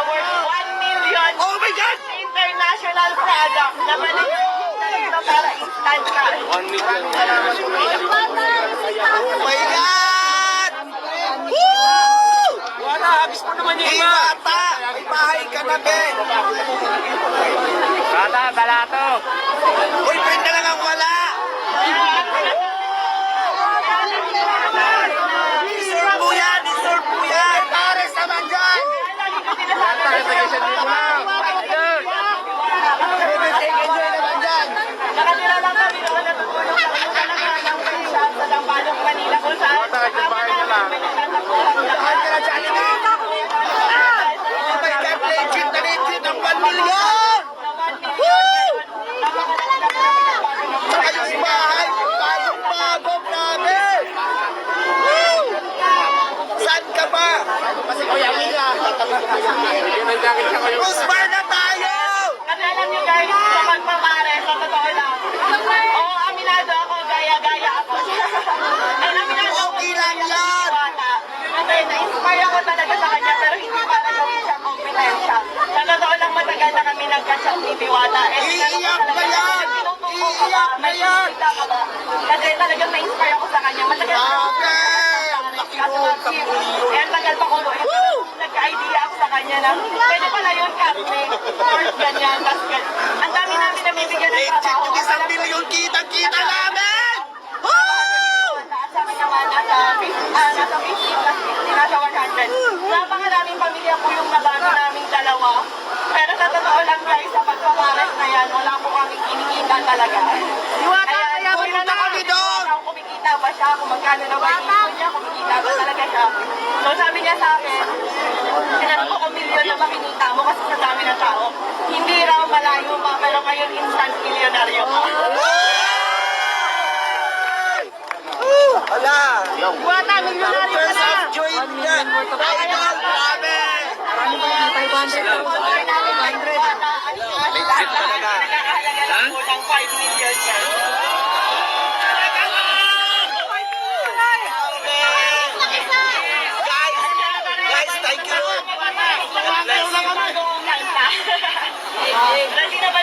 worth 1 million Oh my God! international product na balik na para instant cash. 1 million. Oh my God! Woo! Wala, habis mo naman yung Hey, iba. bata! May bahay ka na, Ben! Bata, balato. Uy, Ben na lang ang wala! Deserve mo yan! Deserve mo yan! Pares naman dyan! Nakatira lang kami noon natutulong sa kanya talaga ng pension sa Dambalong, Manila kung saan Bahay na lang. Mahal ka na, Jollibee! Oh my God, legit na legit ang 1 million! Saka yung bahay, bagong-bago, grabe! Woo! Saan ka ba? Pusbar na tayo! Kasi alam niyo guys, sa pagpapare, sa totoo lang. Oo, aminado ako, gaya-gaya ako. Ay, aminado ako. Okay lang yan. Kasi na-inspire ako talaga sa kanya, pero hindi para gawin siya kompetensya. Sa totoo lang, matagal na kami nagka-chat ni Diwata. Iiyak na yan! Iiyak na yan! Kasi talagang na-inspire ako sa kanya. Matagal na Grabe! Ang laki mo, kapulyo. kaya tagal pa ko, nagka-idea ako sa kanya na pwede pala yun, Captain. First, ganyan, tapos ganyan. Ang dami namin namibigyan ng Legit trabaho. yung 1 million kitang-kita namin! Woo! Sa amin naman, nasa 50, nasa 50, nasa 100. Napakaraming pamilya po yung nabano naming dalawa. Pero sa totoo lang guys, sa pagpapares na yan, wala po kaming kinikita talaga. Kaya Pumunta kami doon! kung kumikita ba siya, kung magkano na ba ipon niya, kumikita ba talaga siya. So sabi niya sa akin, sinanong ko kung milyon na makinita mo kasi sa dami ng tao. Hindi raw malayo pa, pero ngayon instant milyonaryo ka. Hala! Wata, milyonaryo ka Tears na! of joy na! Idol, grabe! Legit talaga. Nagkakahalaga lang po ng 5 million yan. Guys, thank you! Ready na ba